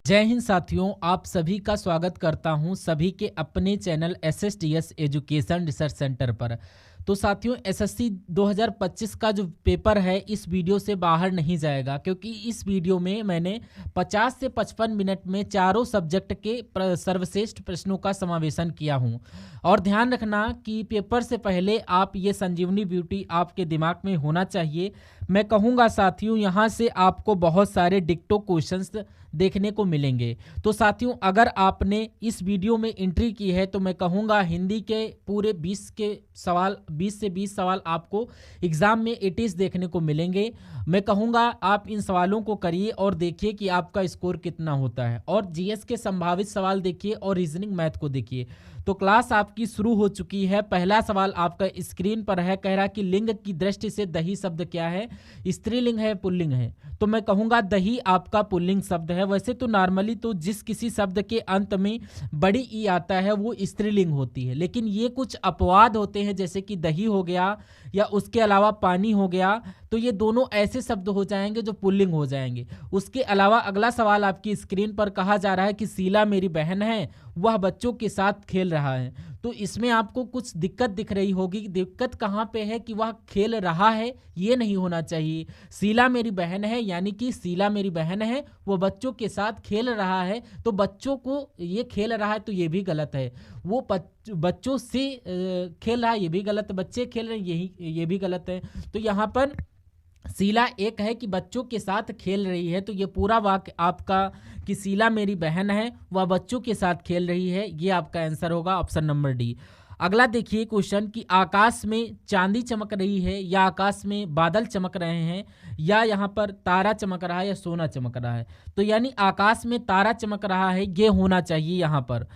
जय हिंद साथियों, आप सभी का स्वागत करता हूं सभी के अपने channel SSTS education research centre पर। तो साथियों, SSC 2025 का जो पेपर है इस वीडियो से बाहर नहीं जाएगा, क्योंकि इस वीडियो में मैंने 50 से 55 मिनट में चारों सब्जेक्ट के सर्वश्रेष्ठ प्रश्नों का समावेशन किया हूं। और ध्यान रखना कि पेपर से पहले आप ये संजीवनी ब्यूटी आपके दिमाग में होना चाहिए। मैं कहूँगा साथियों, यहाँ से आपको बहुत सारे डिक्टो क्वेश्चंस देखने को मिलेंगे। तो साथियों, अगर आपने इस वीडियो में एंट्री की है तो मैं कहूँगा हिंदी के पूरे 20 से 20 सवाल आपको एग्जाम में 80 देखने को मिलेंगे। मैं कहूँगा आप इन सवालों को करिए और देखिए कि आपका स्कोर कितना होता है। और जीएस के संभावित सवाल देखिए और रीजनिंग मैथ को देखिए। तो क्लास आपकी शुरू हो चुकी है। पहला सवाल आपका स्क्रीन पर है, कह रहा कि लिंग की दृष्टि से दही शब्द क्या है, स्त्रीलिंग है पुल्लिंग है। तो मैं कहूँगा दही आपका पुल्लिंग शब्द है। वैसे तो नॉर्मली तो जिस किसी शब्द के अंत में बड़ी ई आता है वो स्त्रीलिंग होती है, लेकिन ये कुछ अपवाद होते हैं, जैसे कि दही हो गया या उसके अलावा पानी हो गया, तो ये दोनों ऐसे शब्द हो जाएंगे जो पुल्लिंग हो जाएंगे। उसके अलावा अगला सवाल आपकी स्क्रीन पर कहा जा रहा है कि शीला मेरी बहन है, वह बच्चों के साथ खेल रहा है। तो इसमें आपको कुछ दिक्कत दिख रही होगी। दिक्कत कहाँ पे है कि वह खेल रहा है, ये नहीं होना चाहिए। शीला मेरी बहन है यानी कि शीला मेरी बहन है, वो बच्चों के साथ खेल रहा है, तो बच्चों को ये खेल रहा है तो ये भी गलत है। वो बच्चों से खेल रहा है, ये भी गलत है। बच्चे खेल रहे हैं, ये भी गलत है। तो यहाँ पर शीला एक है कि बच्चों के साथ खेल रही है, तो ये पूरा वाक्य आपका कि शीला मेरी बहन है वह बच्चों के साथ खेल रही है, ये आपका आंसर होगा ऑप्शन नंबर डी। अगला देखिए क्वेश्चन कि आकाश में चांदी चमक रही है या आकाश में बादल चमक रहे हैं या यहाँ पर तारा चमक रहा है या सोना चमक रहा है। तो यानी आकाश में तारा चमक रहा है, ये होना चाहिए यहाँ पर।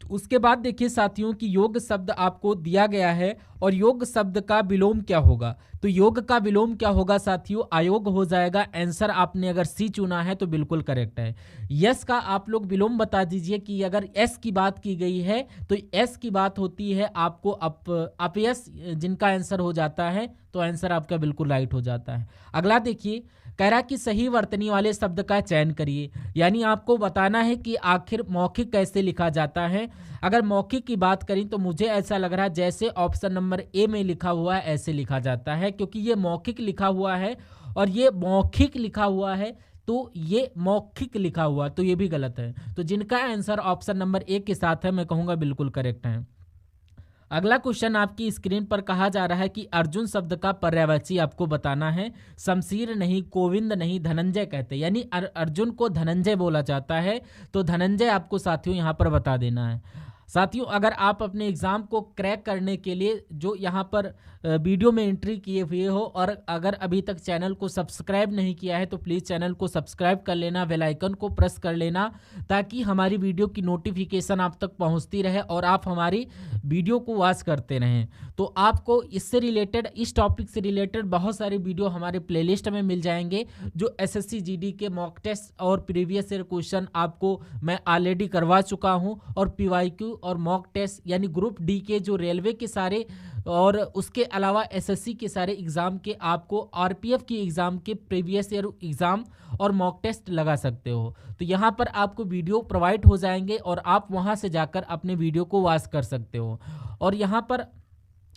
उसके बाद देखिए साथियों कि योग शब्द आपको दिया गया है और योग शब्द का विलोम क्या होगा। तो योग का विलोम क्या होगा साथियों, अयोग हो जाएगा। आंसर आपने अगर सी चुना है तो बिल्कुल करेक्ट है। यस का आप लोग विलोम बता दीजिए कि अगर एस की बात की गई है तो एस की बात होती है आपको अपयस, जिनका आंसर हो जाता है तो आंसर आपका बिल्कुल राइट हो जाता है। अगला देखिए, कह रहा कि सही वर्तनी वाले शब्द का चयन करिए, यानी आपको बताना है कि आखिर मौखिक कैसे लिखा जाता है। अगर मौखिक की बात करें तो मुझे ऐसा लग रहा है जैसे ऑप्शन नंबर ए में लिखा हुआ है ऐसे लिखा जाता है, क्योंकि ये मौखिक लिखा हुआ है और ये मौखिक लिखा हुआ है, तो ये मौखिक लिखा हुआ तो ये भी गलत है। तो जिनका आंसर ऑप्शन नंबर ए के साथ है मैं कहूँगा बिल्कुल करेक्ट है। अगला क्वेश्चन आपकी स्क्रीन पर कहा जा रहा है कि अर्जुन शब्द का पर्यायवाची आपको बताना है। शमशीर नहीं, गोविंद नहीं, धनंजय कहते, यानी अर्जुन को धनंजय बोला जाता है, तो धनंजय आपको साथियों यहाँ पर बता देना है। साथियों, अगर आप अपने एग्ज़ाम को क्रैक करने के लिए जो यहाँ पर वीडियो में एंट्री किए हुए हो और अगर अभी तक चैनल को सब्सक्राइब नहीं किया है तो प्लीज़ चैनल को सब्सक्राइब कर लेना, बेल आइकन को प्रेस कर लेना, ताकि हमारी वीडियो की नोटिफिकेशन आप तक पहुँचती रहे और आप हमारी वीडियो को वॉच करते रहें। तो आपको इससे रिलेटेड, इस टॉपिक से रिलेटेड बहुत सारे वीडियो हमारे प्लेलिस्ट में मिल जाएंगे, जो SSC GD के मॉक टेस्ट और प्रीवियस ईयर क्वेश्चन आपको मैं ऑलरेडी करवा चुका हूं, और PYQ और मॉक टेस्ट यानी ग्रुप डी के जो रेलवे के सारे और उसके अलावा SSC के सारे एग्ज़ाम के आपको RPF की एग्ज़ाम के प्रीवियस ईयर एग्ज़ाम और मॉक टेस्ट लगा सकते हो। तो यहाँ पर आपको वीडियो प्रोवाइड हो जाएंगे और आप वहाँ से जाकर अपने वीडियो को वॉच कर सकते हो। और यहाँ पर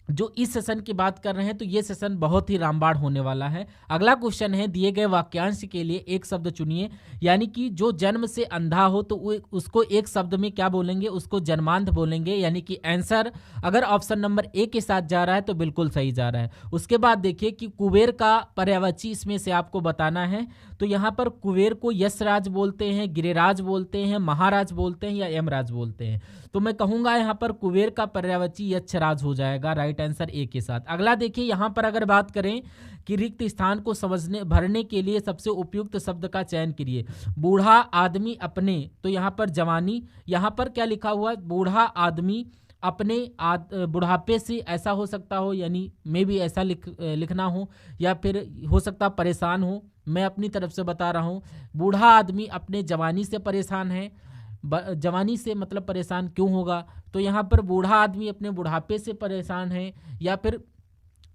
जो इस सेशन की बात कर रहे हैं तो ये सेशन बहुत ही रामबाण होने वाला है। अगला क्वेश्चन है, दिए गए वाक्यांश के लिए एक शब्द चुनिए, यानी कि जो जन्म से अंधा हो तो उसको एक शब्द में क्या बोलेंगे, उसको जन्मांध बोलेंगे, यानी कि आंसर अगर ऑप्शन नंबर ए के साथ जा रहा है तो बिल्कुल सही जा रहा है। उसके बाद देखिए कि कुबेर का पर्यायवाची इसमें से आपको बताना है। तो यहाँ पर कुबेर को यशराज बोलते हैं, गिरिराज बोलते हैं, महाराज बोलते हैं या यमराज बोलते हैं। तो मैं कहूँगा यहाँ पर कुबेर का पर्यायवाची यक्षराज हो जाएगा, राइट आंसर ए के साथ। अगला देखिए, यहाँ पर अगर बात करें कि रिक्त स्थान को भरने के लिए सबसे उपयुक्त शब्द का चयन करिए। बूढ़ा आदमी अपने, तो यहाँ पर जवानी, यहाँ पर क्या लिखा हुआ है, बूढ़ा आदमी अपने बुढ़ापे से, ऐसा हो सकता हो, यानी मे भी ऐसा लिखना हो, या फिर हो सकता परेशान हो। मैं अपनी तरफ से बता रहा हूँ, बूढ़ा आदमी अपने जवानी से परेशान है। जवानी से मतलब परेशान क्यों होगा, तो यहाँ पर बूढ़ा आदमी अपने बुढ़ापे से परेशान है, या फिर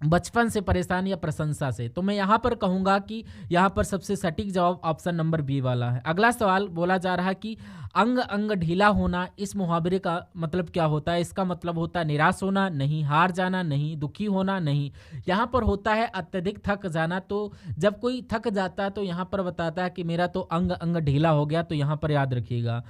बचपन से परेशान या प्रशंसा से? तो मैं यहाँ पर कहूँगा कि यहाँ पर सबसे सटीक जवाब ऑप्शन नंबर बी वाला है। अगला सवाल बोला जा रहा है कि अंग अंग ढीला होना, इस मुहावरे का मतलब क्या होता है? इसका मतलब होता है निराश होना नहीं, हार जाना नहीं, दुखी होना नहीं। यहाँ पर होता है अत्यधिक थक जाना। तो जब कोई थक जाता है तो यहाँ पर बताता है कि मेरा तो अंग अंग ढीला हो गया। तो यहाँ पर याद रखिएगा।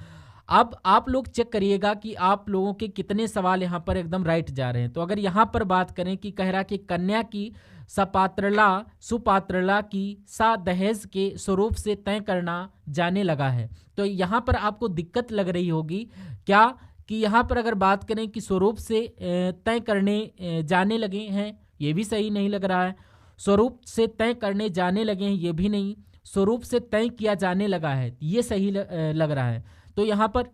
अब आप लोग चेक करिएगा कि आप लोगों के कितने सवाल यहाँ पर एकदम राइट जा रहे हैं। तो अगर यहाँ पर बात करें कि कह रहा कि कन्या की सपात्रला सुपात्रला की सा दहेज के स्वरूप से तय करना जाने लगा है। तो यहाँ पर आपको दिक्कत लग रही होगी क्या, कि यहाँ पर अगर बात करें कि स्वरूप से तय करने जाने लगे हैं, ये भी सही नहीं लग रहा है। स्वरूप से तय करने जाने लगे हैं, ये भी नहीं। स्वरूप से तय किया जाने लगा है, ये सही लग रहा है। तो यहाँ पर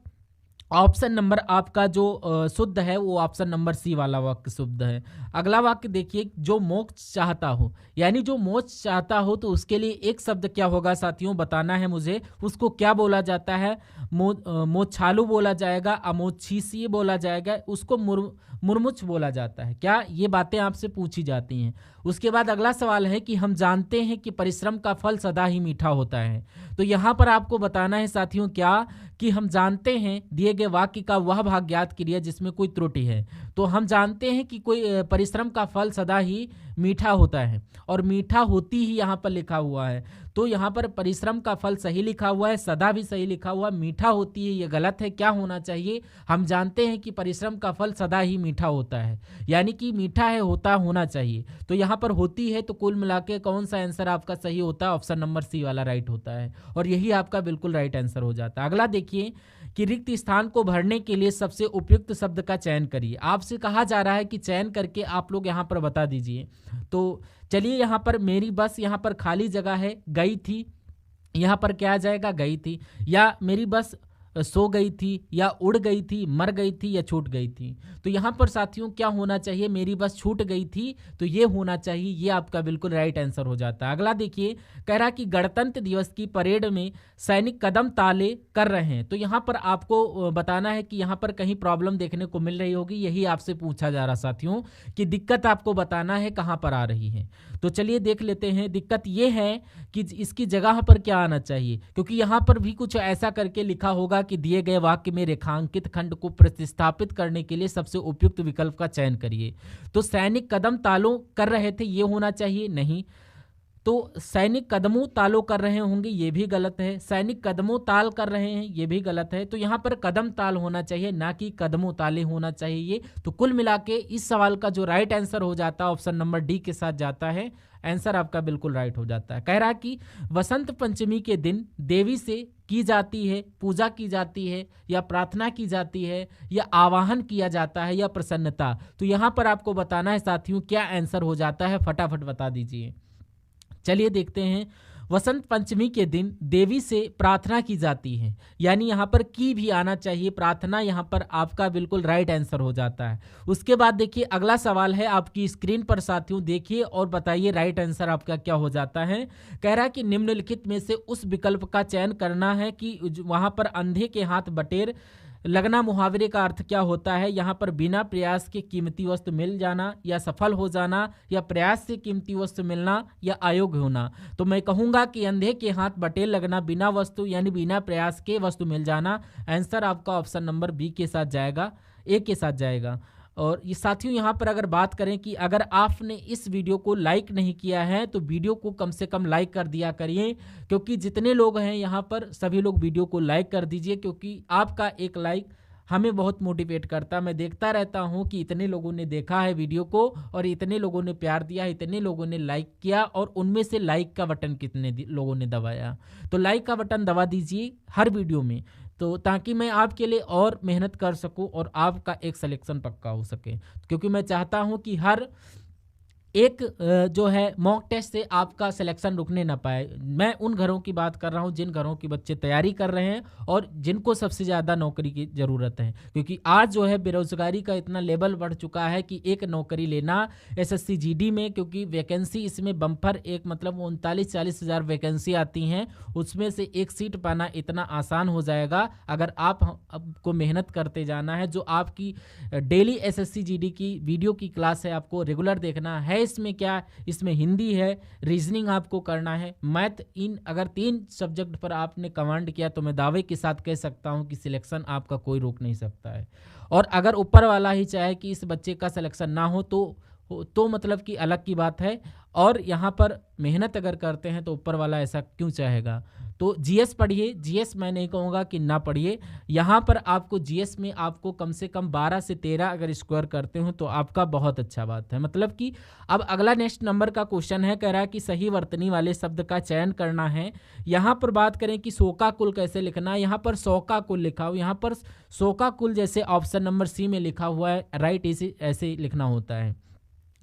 ऑप्शन नंबर आपका जो शुद्ध है वो ऑप्शन नंबर सी वाला वाक्य शुद्ध है। अगला वाक्य देखिए, जो मोक्ष चाहता हो, यानी जो मोक्ष चाहता हो तो उसके लिए एक शब्द क्या होगा साथियों, बताना है मुझे। उसको क्या बोला जाता है? मोक्षालु बोला जाएगा, अमोक्षीसी बोला जाएगा, उसको मुरमुच बोला जाता है। क्या ये बातें आपसे पूछी जाती हैं? उसके बाद अगला सवाल है कि हम जानते हैं कि परिश्रम का फल सदा ही मीठा होता है। तो यहाँ पर आपको बताना है साथियों क्या, कि हम जानते हैं दिए गए वाक्य का वह भाग ज्ञात कीजिए जिसमें कोई त्रुटि है। तो हम जानते हैं कि कोई परिश्रम का फल सदा ही मीठा होता है, और मीठा होती ही यहाँ पर लिखा हुआ है। तो यहाँ पर परिश्रम का फल सही लिखा हुआ है, सदा भी सही लिखा हुआ, मीठा होती है ये गलत है। क्या होना चाहिए? हम जानते हैं कि परिश्रम का फल सदा ही मीठा होता है, यानी कि मीठा है होना चाहिए। तो यहाँ पर होती है, तो कुल मिला के कौन सा आंसर आपका सही होता है? ऑप्शन नंबर सी वाला राइट होता है, और यही आपका बिल्कुल राइट आंसर हो जाता है। अगला देखिए कि रिक्त स्थान को भरने के लिए सबसे उपयुक्त शब्द का चयन करिए। आपसे कहा जा रहा है कि चयन करके आप लोग यहाँ पर बता दीजिए। तो चलिए, यहाँ पर मेरी बस यहाँ पर खाली जगह है, गई थी, यहाँ पर क्या आ जाएगा? गई थी। या मेरी बस सो गई थी, या उड़ गई थी, मर गई थी, या छूट गई थी। तो यहाँ पर साथियों क्या होना चाहिए? मेरी बस छूट गई थी, तो ये होना चाहिए। ये आपका बिल्कुल राइट आंसर हो जाता है। अगला देखिए, कह रहा कि गणतंत्र दिवस की परेड में सैनिक कदम ताले कर रहे हैं। तो यहाँ पर आपको बताना है कि यहाँ पर कहीं प्रॉब्लम देखने को मिल रही होगी, यही आपसे पूछा जा रहा साथियों, कि दिक्कत आपको बताना है कहाँ पर आ रही है। तो चलिए देख लेते हैं। दिक्कत ये है कि इसकी जगह पर क्या आना चाहिए, क्योंकि यहाँ पर भी कुछ ऐसा करके लिखा होगा कि दिए गए वाक्य में रेखांकित खंड को प्रतिस्थापित करने के लिए सबसे उपयुक्त विकल्प का चयन करिए। तो सैनिक कदम तालों कर रहे थे, ये होना चाहिए, नहीं। तो सैनिक कदमों तालों कर रहे होंगे, ये भी गलत है। सैनिक कदमों ताल कर रहे हैं, ये भी गलत है। तो यहाँ पर कदम ताल होना चाहिए, ना कि कदमों ताले होना चाहिए। तो कुल मिला के इस सवाल का जो राइट आंसर हो जाता है ऑप्शन नंबर डी के साथ जाता है। आंसर आपका बिल्कुल राइट हो जाता है। कह रहा कि वसंत पंचमी के दिन देवी से की जाती है, पूजा की जाती है, या प्रार्थना की जाती है, या आवाहन किया जाता है, या प्रसन्नता। तो यहाँ पर आपको बताना है साथियों क्या आंसर हो जाता है, फटाफट बता दीजिए। चलिए देखते हैं। वसंत पंचमी के दिन देवी से प्रार्थना की जाती है, यानी यहाँ पर की भी आना चाहिए, प्रार्थना यहाँ पर आपका बिल्कुल राइट आंसर हो जाता है। उसके बाद देखिए अगला सवाल है आपकी स्क्रीन पर साथियों, देखिए और बताइए राइट आंसर आपका क्या हो जाता है। कह रहा है कि निम्नलिखित में से उस विकल्प का चयन करना है कि वहाँ पर अंधे के हाथ बटेर लगना मुहावरे का अर्थ क्या होता है। यहाँ पर बिना प्रयास के कीमती वस्तु मिल जाना, या सफल हो जाना, या प्रयास से कीमती वस्तु मिलना, या अयोग्य होना। तो मैं कहूँगा कि अंधे के हाथ बटेर लगना, बिना वस्तु यानी बिना प्रयास के वस्तु मिल जाना। आंसर आपका ऑप्शन नंबर बी के साथ जाएगा, ए के साथ जाएगा। और ये साथियों यहाँ पर अगर बात करें कि अगर आपने इस वीडियो को लाइक नहीं किया है तो वीडियो को कम से कम लाइक कर दिया करिए, क्योंकि जितने लोग हैं यहाँ पर सभी लोग वीडियो को लाइक कर दीजिए, क्योंकि आपका एक लाइक हमें बहुत मोटिवेट करता है। मैं देखता रहता हूँ कि इतने लोगों ने देखा है वीडियो को, और इतने लोगों ने प्यार दिया, इतने लोगों ने लाइक किया, और उनमें से लाइक का बटन कितने लोगों ने दबाया। तो लाइक का बटन दबा दीजिए हर वीडियो में, तो ताकि मैं आपके लिए और मेहनत कर सकूं और आपका एक सिलेक्शन पक्का हो सके, क्योंकि मैं चाहता हूं कि हर एक जो है मॉक टेस्ट से आपका सिलेक्शन रुकने ना पाए। मैं उन घरों की बात कर रहा हूं जिन घरों के बच्चे तैयारी कर रहे हैं और जिनको सबसे ज़्यादा नौकरी की ज़रूरत है, क्योंकि आज जो है बेरोजगारी का इतना लेवल बढ़ चुका है कि एक नौकरी लेना एसएससी जीडी में, क्योंकि वैकेंसी इसमें बम्पर एक मतलब 39-40 हज़ार वैकेंसी आती हैं, उसमें से एक सीट पाना इतना आसान हो जाएगा अगर आपको मेहनत करते जाना है। जो आपकी डेली एसएससी जीडी की वीडियो की क्लास है आपको रेगुलर देखना है, है इसमें क्या, इसमें हिंदी है, रीजनिंग आपको करना है, मैथ। इन अगर 3 सब्जेक्ट पर आपने कमांड किया तो मैं दावे के साथ कह सकता हूं कि सिलेक्शन आपका कोई रोक नहीं सकता है। और अगर ऊपर वाला ही चाहे कि इस बच्चे का सिलेक्शन ना हो तो मतलब कि अलग की बात है। और यहाँ पर मेहनत अगर करते हैं तो ऊपर वाला ऐसा क्यों चाहेगा। तो जीएस पढ़िए, जीएस मैं नहीं कहूँगा कि ना पढ़िए, यहाँ पर आपको जीएस में आपको कम से कम 12 से 13 अगर स्कोर करते हो तो आपका बहुत अच्छा बात है। मतलब कि अब अगला नेक्स्ट नंबर का क्वेश्चन है, कह रहा है कि सही वर्तनी वाले शब्द का चयन करना है। यहाँ पर बात करें कि शोका कुल कैसे लिखना है, यहाँ पर शोका कुल लिखा हो, यहाँ पर शोका कुल जैसे ऑप्शन नंबर सी में लिखा हुआ है, राइट ऐसे लिखना होता है,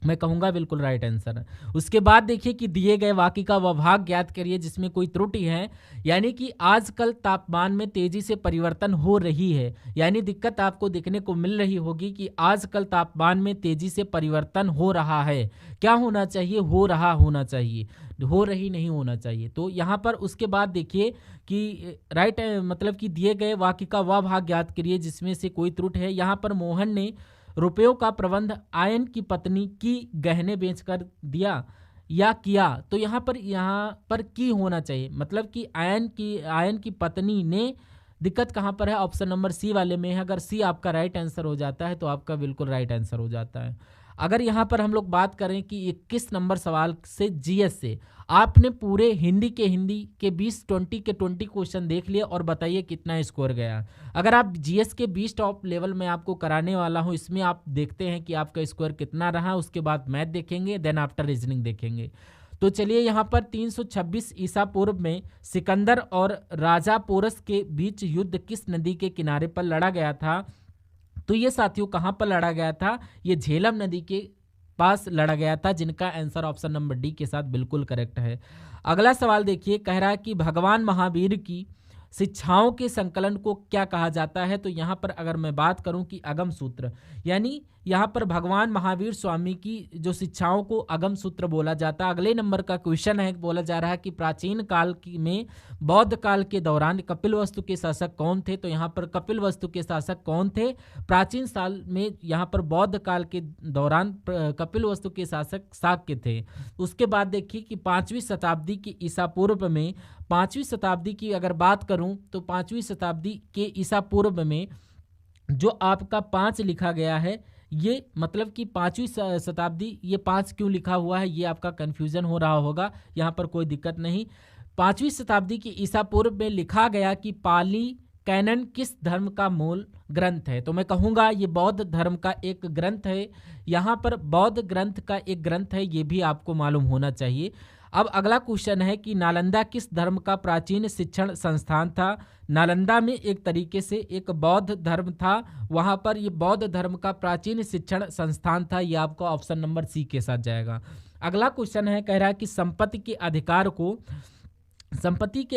मैं कहूँगा बिल्कुल राइट आंसर। उसके बाद देखिए कि दिए गए वाक्य का वभाग ज्ञात करिए जिसमें कोई त्रुटि है, यानी कि आजकल तापमान में तेजी से परिवर्तन हो रही है, यानी दिक्कत आपको देखने को मिल रही होगी कि आजकल तापमान में तेजी से परिवर्तन हो रहा है। क्या होना चाहिए, हो रहा होना चाहिए, हो रही नहीं होना चाहिए। तो यहाँ पर उसके बाद देखिए कि राइट मतलब कि दिए गए वाक्य का वह भाग ज्ञात करिए जिसमें से कोई त्रुटि है। यहाँ पर मोहन ने रुपयों का प्रबंध आयन की पत्नी की गहने बेचकर दिया या किया, तो यहाँ पर की होना चाहिए, मतलब कि आयन की पत्नी ने। दिक्कत कहाँ पर है, ऑप्शन नंबर सी वाले में है। अगर सी आपका राइट आंसर हो जाता है तो आपका बिल्कुल राइट आंसर हो जाता है। अगर यहाँ पर हम लोग बात करें कि 21 नंबर सवाल से जीएस से आपने पूरे हिंदी के 20 क्वेश्चन देख लिए और बताइए कितना स्कोर गया। अगर आप जीएस के 20 टॉप लेवल में आपको कराने वाला हूँ, इसमें आप देखते हैं कि आपका स्कोर कितना रहा, उसके बाद मैथ देखेंगे, देन आफ्टर रीजनिंग देखेंगे। तो चलिए यहाँ पर 326 ईसा पूर्व में सिकंदर और राजा पोरस के बीच युद्ध किस नदी के किनारे पर लड़ा गया था। तो ये साथियों कहाँ पर लड़ा गया था, ये झेलम नदी के पास लड़ा गया था, जिनका आंसर ऑप्शन नंबर डी के साथ बिल्कुल करेक्ट है। अगला सवाल देखिए, कह रहा है कि भगवान महावीर की शिक्षाओं के संकलन को क्या कहा जाता है। तो यहाँ पर अगर मैं बात करूँ कि अगम सूत्र, यानी यहाँ पर भगवान महावीर स्वामी की जो शिक्षाओं को अगम सूत्र बोला जाता है। अगले नंबर का क्वेश्चन है, बोला जा रहा है कि प्राचीन काल में बौद्ध काल के दौरान कपिलवस्तु के शासक कौन थे। तो यहाँ पर कपिलवस्तु के शासक कौन थे प्राचीन साल में, यहाँ पर बौद्ध काल के दौरान कपिलवस्तु के शासक शाक्य थे। उसके बाद देखिए कि 5वीं शताब्दी की ईसा पूर्व में, 5वीं शताब्दी की अगर बात करूं तो 5वीं शताब्दी के ईसा पूर्व में जो आपका 5 लिखा गया है, ये मतलब कि 5वीं शताब्दी, ये 5 क्यों लिखा हुआ है, ये आपका कंफ्यूजन हो रहा होगा, यहाँ पर कोई दिक्कत नहीं। 5वीं शताब्दी की ईसा पूर्व में लिखा गया कि पाली कैनन किस धर्म का मूल ग्रंथ है। तो मैं कहूँगा ये बौद्ध धर्म का एक ग्रंथ है, यहाँ पर बौद्ध ग्रंथ का एक ग्रंथ है, ये भी आपको मालूम होना चाहिए। अब अगला क्वेश्चन है कि नालंदा किस धर्म का प्राचीन शिक्षण संस्थान था। नालंदा में एक तरीके से एक बौद्ध धर्म था, वहाँ पर ये बौद्ध धर्म का प्राचीन शिक्षण संस्थान था, ये आपका ऑप्शन नंबर सी के साथ जाएगा। अगला क्वेश्चन है, कह रहा है कि संपत्ति के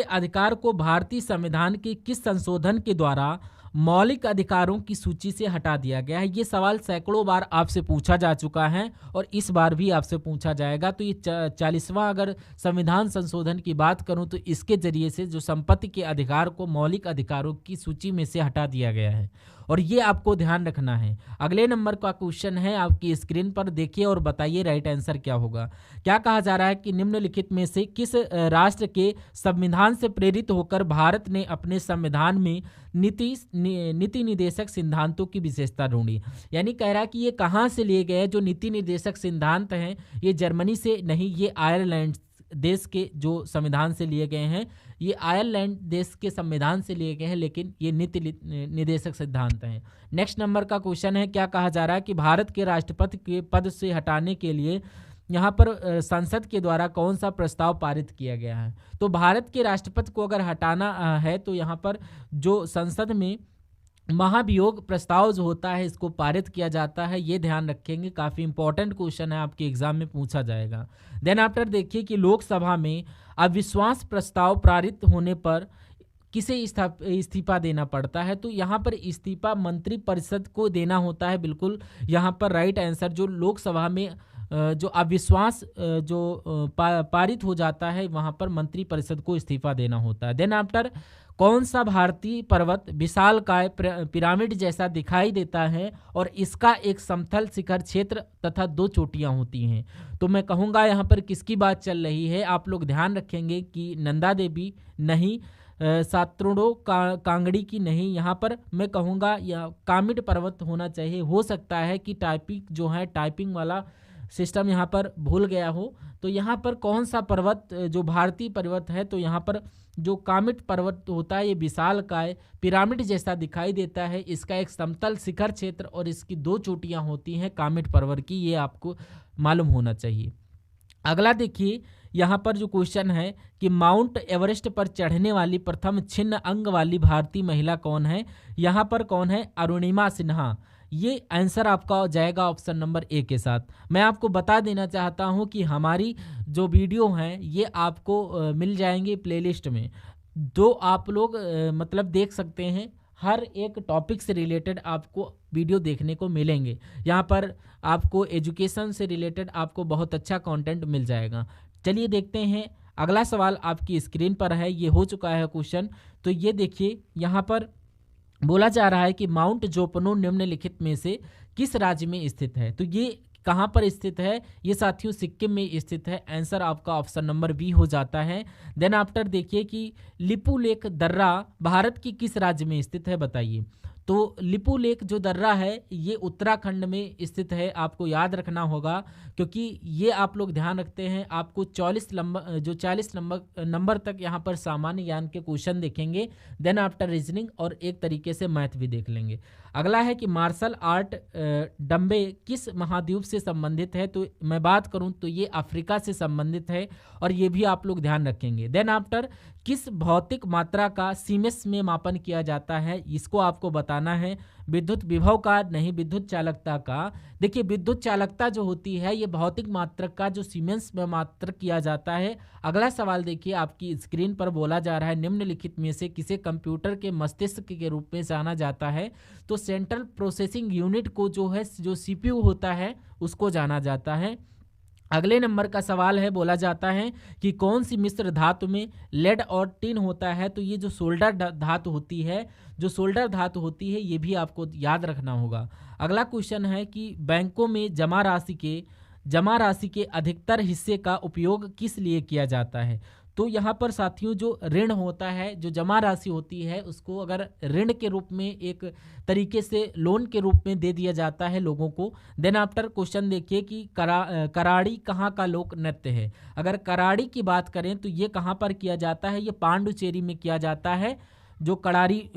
अधिकार को भारतीय संविधान के किस संशोधन के द्वारा मौलिक अधिकारों की सूची से हटा दिया गया है। ये सवाल सैकड़ों बार आपसे पूछा जा चुका है और इस बार भी आपसे पूछा जाएगा। तो ये 40वां अगर संविधान संशोधन की बात करूं तो इसके जरिए से जो संपत्ति के अधिकार को मौलिक अधिकारों की सूची में से हटा दिया गया है और ये आपको ध्यान रखना है। अगले नंबर का क्वेश्चन है, आपकी स्क्रीन पर देखिए और बताइए राइट आंसर क्या होगा। क्या कहा जा रहा है कि निम्नलिखित में से किस राष्ट्र के संविधान से प्रेरित होकर भारत ने अपने संविधान में नीति निर्देशक सिद्धांतों की विशेषता ढूंढी। यानी कह रहा है कि ये कहाँ से लिए गए जो नीति निर्देशक सिद्धांत हैं, ये जर्मनी से नहीं, ये आयरलैंड देश के जो संविधान से लिए गए हैं, ये आयरलैंड देश के संविधान से लिए गए हैं, लेकिन ये नीति निर्देशक सिद्धांत हैं। नेक्स्ट नंबर का क्वेश्चन है, क्या कहा जा रहा है कि भारत के राष्ट्रपति के पद से हटाने के लिए यहाँ पर संसद के द्वारा कौन सा प्रस्ताव पारित किया गया है। तो भारत के राष्ट्रपति को अगर हटाना है तो यहाँ पर जो संसद में महाभियोग प्रस्ताव जो होता है इसको पारित किया जाता है, ये ध्यान रखेंगे, काफ़ी इंपॉर्टेंट क्वेश्चन है, आपके एग्जाम में पूछा जाएगा। देन आफ्टर देखिए कि लोकसभा में अविश्वास प्रस्ताव पारित होने पर किसे इस्तीफा देना पड़ता है। तो यहाँ पर इस्तीफा मंत्री परिषद को देना होता है, बिल्कुल यहाँ पर राइट आंसर। जो लोकसभा में जो अविश्वास जो पारित हो जाता है वहाँ पर मंत्री परिषद को इस्तीफा देना होता है। देन आफ्टर कौन सा भारतीय पर्वत विशालकाय पिरामिड जैसा दिखाई देता है और इसका एक समतल शिखर क्षेत्र तथा 2 चोटियां होती हैं? तो मैं कहूँगा यहाँ पर किसकी बात चल रही है, आप लोग ध्यान रखेंगे कि नंदा देवी नहीं, सातुर्डो कांगड़ी की नहीं, यहाँ पर मैं कहूँगा या कामिड पर्वत होना चाहिए। हो सकता है कि टाइपिंग वाला सिस्टम यहाँ पर भूल गया हो। तो यहाँ पर कौन सा पर्वत जो भारतीय पर्वत है, तो यहाँ पर जो कामिट पर्वत होता है ये विशालकाय पिरामिड जैसा दिखाई देता है, इसका एक समतल शिखर क्षेत्र और इसकी 2 चोटियाँ होती हैं कामिट पर्वत की, ये आपको मालूम होना चाहिए। अगला देखिए यहाँ पर जो क्वेश्चन है कि माउंट एवरेस्ट पर चढ़ने वाली प्रथम छिन्न अंग वाली भारतीय महिला कौन है? यहाँ पर कौन है? अरुणिमा सिन्हा। ये आंसर आपका जाएगा ऑप्शन नंबर ए के साथ। मैं आपको बता देना चाहता हूँ कि हमारी जो वीडियो हैं ये आपको मिल जाएंगे प्लेलिस्ट में, जो आप लोग मतलब देख सकते हैं। हर एक टॉपिक से रिलेटेड आपको वीडियो देखने को मिलेंगे। यहाँ पर आपको एजुकेशन से रिलेटेड आपको बहुत अच्छा कंटेंट मिल जाएगा। चलिए देखते हैं, अगला सवाल आपकी स्क्रीन पर है, ये हो चुका है क्वेश्चन। तो ये देखिए यहाँ पर बोला जा रहा है कि माउंट जोपनो निम्नलिखित में से किस राज्य में स्थित है? तो ये कहाँ पर स्थित है? ये साथियों सिक्किम में स्थित है। आंसर आपका ऑप्शन नंबर बी हो जाता है। देन आफ्टर देखिए कि लिपू लेक दर्रा भारत की किस राज्य में स्थित है, बताइए। तो लिपू लेक जो दर्रा है ये उत्तराखंड में स्थित है, आपको याद रखना होगा, क्योंकि ये आप लोग ध्यान रखते हैं आपको 40 नंबर तक यहाँ पर सामान्य ज्ञान के क्वेश्चन देखेंगे, देन आफ्टर रीजनिंग और एक तरीके से मैथ भी देख लेंगे। अगला है कि मार्शल आर्ट डम्बे किस महाद्वीप से संबंधित है? तो मैं बात करूं तो ये अफ्रीका से संबंधित है और ये भी आप लोग ध्यान रखेंगे। देन आफ्टर किस भौतिक मात्रा का सीमेंस में मापन किया जाता है? इसको आपको बताना है। विद्युत विभव का नहीं, विद्युत चालकता का। देखिए विद्युत चालकता जो होती है ये भौतिक मात्रक का जो सीमेंस में मात्रक किया जाता है। अगला सवाल देखिए आपकी स्क्रीन पर बोला जा रहा है निम्नलिखित में से किसे कंप्यूटर के मस्तिष्क के रूप में जाना जाता है? तो सेंट्रल प्रोसेसिंग यूनिट को जो सीपीयू होता है उसको जाना जाता है। अगले नंबर का सवाल है, बोला जाता है कि कौन सी मिश्र धातु में लेड और टिन होता है? तो ये जो सोल्डर धातु होती है ये भी आपको याद रखना होगा। अगला क्वेश्चन है कि बैंकों में जमा राशि के अधिकतर हिस्से का उपयोग किस लिए किया जाता है? तो यहाँ पर साथियों जो ऋण होता है, जो जमा राशि होती है, उसको अगर ऋण के रूप में एक तरीके से लोन के रूप में दे दिया जाता है लोगों को। देन आफ्टर क्वेश्चन देखिए कि कराड़ी कहाँ का लोक नृत्य है? अगर कराड़ी की बात करें तो ये कहाँ पर किया जाता है? ये पांडुचेरी में किया जाता है, जो गड़ारी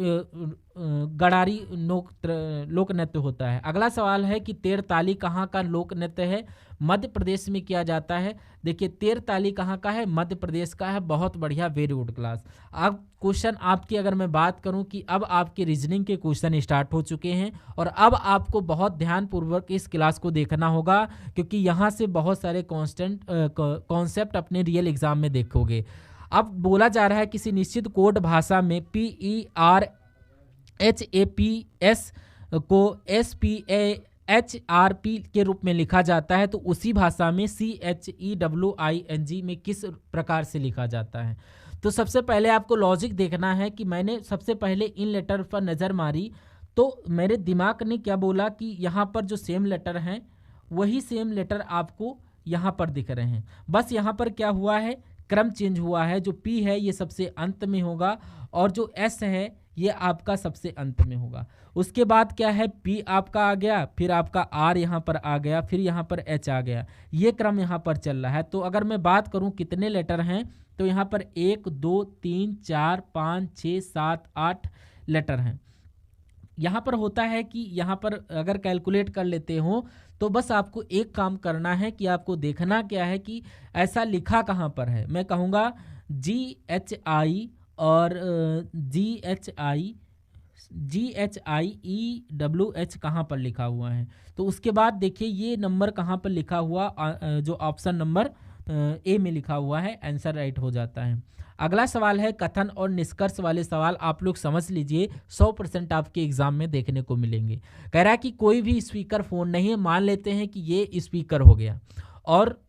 लोक नृत्य होता है। अगला सवाल है कि तेरताली कहाँ का लोक नृत्य है? मध्य प्रदेश में किया जाता है। देखिए तेरताली कहाँ का है? मध्य प्रदेश का है। बहुत बढ़िया, वेरी गुड क्लास। अब क्वेश्चन आपकी अगर मैं बात करूं कि अब आपके रीजनिंग के क्वेश्चन स्टार्ट हो चुके हैं और अब आपको बहुत ध्यानपूर्वक इस क्लास को देखना होगा, क्योंकि यहाँ से बहुत सारे कॉन्सेप्ट अपने रियल एग्जाम में देखोगे। अब बोला जा रहा है किसी निश्चित कोड भाषा में PERHAPS को SPAHRP के रूप में लिखा जाता है, तो उसी भाषा में CHEWING में किस प्रकार से लिखा जाता है? तो सबसे पहले आपको लॉजिक देखना है कि मैंने सबसे पहले इन लेटर पर नज़र मारी तो मेरे दिमाग ने क्या बोला कि यहाँ पर जो सेम लेटर हैं वही सेम लेटर आपको यहाँ पर दिख रहे हैं। बस यहाँ पर क्या हुआ है, क्रम चेंज हुआ है। जो P है ये सबसे अंत में होगा और जो S है ये आपका सबसे अंत में होगा। उसके बाद क्या है, P आपका आ गया, फिर आपका R यहाँ पर आ गया, फिर यहाँ पर H आ गया। ये क्रम यहाँ पर चल रहा है। तो अगर मैं बात करूँ कितने लेटर हैं, तो यहाँ पर 1 2 3 4 5 6 7 8 लेटर हैं। यहाँ पर होता है कि यहाँ पर अगर कैलकुलेट कर लेते हो तो बस आपको एक काम करना है कि आपको देखना क्या है कि ऐसा लिखा कहाँ पर है। मैं कहूँगा GHI और GHIEWH कहाँ पर लिखा हुआ है। तो उसके बाद देखिए ये नंबर कहाँ पर लिखा हुआ, जो ऑप्शन नंबर ए में लिखा हुआ है, आंसर राइट हो जाता है। अगला सवाल है कथन और निष्कर्ष वाले सवाल आप लोग समझ लीजिए, 100% आपके एग्जाम में देखने को मिलेंगे। कह रहा है कि कोई भी स्पीकर फोन नहीं है। मान लेते हैं कि ये स्पीकर हो गया और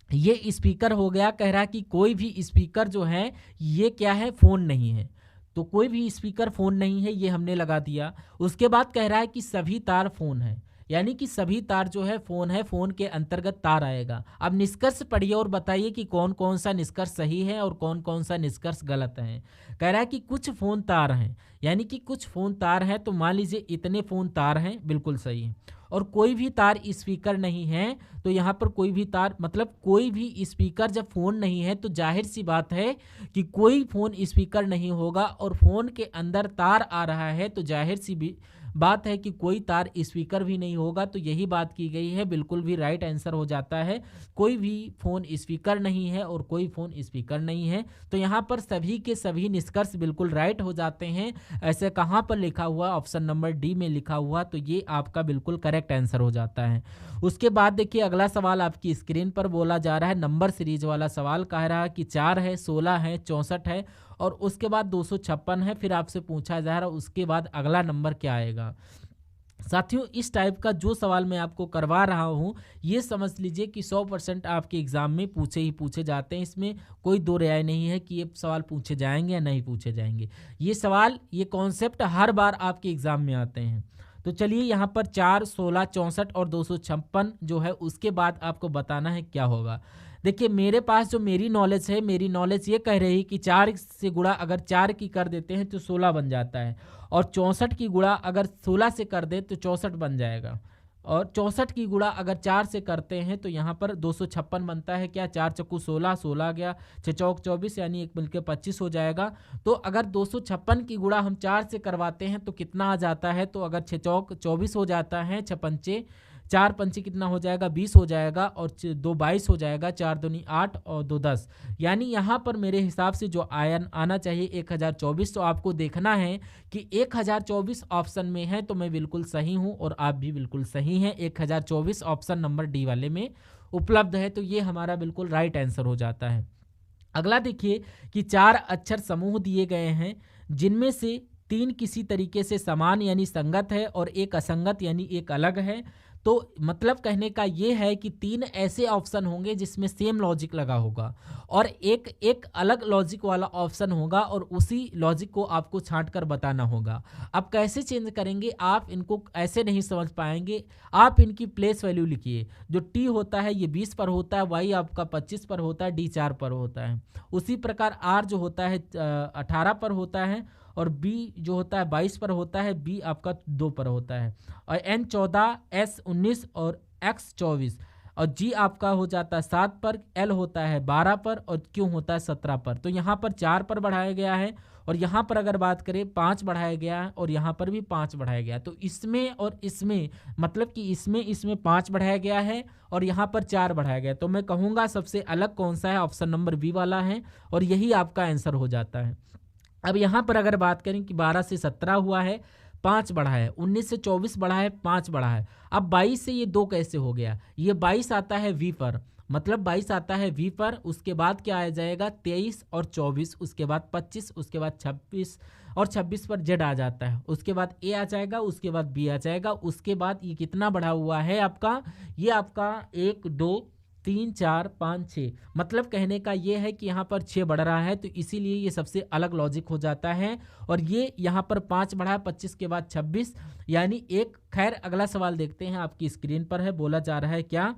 ये स्पीकर हो गया। कह रहा है कि कोई भी स्पीकर जो है ये क्या है, फोन नहीं है। तो कोई भी स्पीकर फ़ोन नहीं है, ये हमने लगा दिया। उसके बाद कह रहा है कि सभी तार फ़ोन है, यानी कि सभी तार जो है फ़ोन है, फ़ोन के अंतर्गत तार आएगा। अब निष्कर्ष पढ़िए और बताइए कि कौन कौन सा निष्कर्ष सही है और कौन कौन सा निष्कर्ष गलत है। कह रहा है कि कुछ फ़ोन तार हैं, यानी कि कुछ फ़ोन तार हैं, तो मान लीजिए इतने फ़ोन तार हैं, बिल्कुल सही है। और कोई भी तार स्पीकर नहीं है, तो यहाँ पर कोई भी तार मतलब कोई भी स्पीकर जब फ़ोन नहीं है तो जाहिर सी बात है कि कोई फ़ोन स्पीकर नहीं होगा, और फ़ोन के अंदर तार आ रहा है तो जाहिर सी भी बात है कि कोई तार स्पीकर भी नहीं होगा। तो यही बात की गई है, बिल्कुल भी राइट आंसर हो जाता है। कोई भी फ़ोन स्पीकर नहीं है और कोई फ़ोन स्पीकर नहीं है, तो यहाँ पर सभी के सभी निष्कर्ष बिल्कुल राइट हो जाते हैं। ऐसे कहाँ पर लिखा हुआ, ऑप्शन नंबर डी में लिखा हुआ, तो ये आपका बिल्कुल करेक्ट आंसर हो जाता है। उसके बाद देखिए अगला सवाल आपकी स्क्रीन पर बोला जा रहा है, नंबर सीरीज वाला सवाल। कह रहा है कि 4 है, 16 है, 64 है और उसके बाद 256 है। फिर आपसे पूछा जा रहा है उसके बाद अगला नंबर क्या आएगा। साथियों, इस टाइप का जो सवाल मैं आपको करवा रहा हूँ, ये समझ लीजिए कि 100% आपके एग्ज़ाम में पूछे ही पूछे जाते हैं। इसमें कोई दो राय नहीं है कि ये सवाल पूछे जाएंगे या नहीं पूछे जाएंगे। ये सवाल, ये कॉन्सेप्ट हर बार आपके एग्ज़ाम में आते हैं। तो चलिए यहाँ पर 4, 16, 64 और 256 जो है उसके बाद आपको बताना है क्या होगा। देखिए मेरे पास जो मेरी नॉलेज है, मेरी नॉलेज ये कह रही है कि 4 से गुणा अगर 4 की कर देते हैं तो 16 बन जाता है, और 64 की गुणा अगर 16 से कर दे तो 64 बन जाएगा, और 64 की गुणा अगर 4 से करते हैं तो यहाँ पर 256 बनता है। क्या 4 चक्कू 16, 16 गया, 6 चौक 24, यानी एक मिलकर 25 हो जाएगा। तो अगर 256 की गुणा हम 4 से करवाते हैं तो कितना आ जाता है, तो अगर 6 चौक 24 हो जाता है, 6 पंचे 4 पंचे कितना हो जाएगा, 20 हो जाएगा, और 2 22 हो जाएगा, 4 दूनी 8 और 2 10, यानी यहाँ पर मेरे हिसाब से जो आना चाहिए 1024। तो आपको देखना है कि 1024 ऑप्शन में है, तो मैं बिल्कुल सही हूँ और आप भी बिल्कुल सही हैं। 1024 ऑप्शन नंबर डी वाले में उपलब्ध है, तो ये हमारा बिल्कुल राइट आंसर हो जाता है। अगला देखिए कि 4 अक्षर समूह दिए गए हैं, जिनमें से 3 किसी तरीके से समान यानी संगत है और एक असंगत यानी एक अलग है। तो मतलब कहने का ये है कि 3 ऐसे ऑप्शन होंगे जिसमें सेम लॉजिक लगा होगा, और एक अलग लॉजिक वाला ऑप्शन होगा, और उसी लॉजिक को आपको छांट कर बताना होगा। अब कैसे चेंज करेंगे, आप इनको ऐसे नहीं समझ पाएंगे। आप इनकी प्लेस वैल्यू लिखिए। जो टी होता है ये 20 पर होता है, वाई आपका 25 पर होता है, डी 4 पर होता है। उसी प्रकार आर जो होता है 18 पर होता है, और बी जो होता है 22 पर होता है, बी आपका 2 पर होता है, और एन 14, एस 19 और एक्स 24, और जी आपका हो जाता है 7 पर, एल होता है 12 पर, और क्यू होता है 17 पर। तो यहाँ पर 4 पर बढ़ाया गया है, और यहाँ पर अगर बात करें 5 बढ़ाया गया है, और यहाँ पर भी 5 बढ़ाया गया है। तो इसमें और इसमें मतलब कि इसमें 5 बढ़ाया गया है और यहाँ पर 4 बढ़ाया गया है। तो मैं कहूँगा सबसे अलग कौन सा है, ऑप्शन नंबर बी वाला है, और यही आपका आंसर हो जाता है। अब यहाँ पर अगर बात करें कि 12 से 17 हुआ है, 5 बढ़ा है, 19 से 24 बढ़ा है, 5 बढ़ा है। अब 22 से ये 2 कैसे हो गया, ये 22 आता है वी पर, मतलब 22 आता है वी पर। उसके बाद क्या आ जाएगा 23 और 24, उसके बाद 25, उसके बाद 26, और 26 पर जेड आ जाता है। उसके बाद ए आ जाएगा, उसके बाद बी आ जाएगा, उसके बाद ये कितना बढ़ा हुआ है आपका, ये आपका 1 2 3 4 5 6, मतलब कहने का ये है कि यहाँ पर 6 बढ़ रहा है, तो इसीलिए ये सबसे अलग लॉजिक हो जाता है। और ये यहाँ पर 5 बढ़ा है, 25 के बाद 26, यानी एक। खैर अगला सवाल देखते हैं, आपकी स्क्रीन पर है। बोला जा रहा है क्या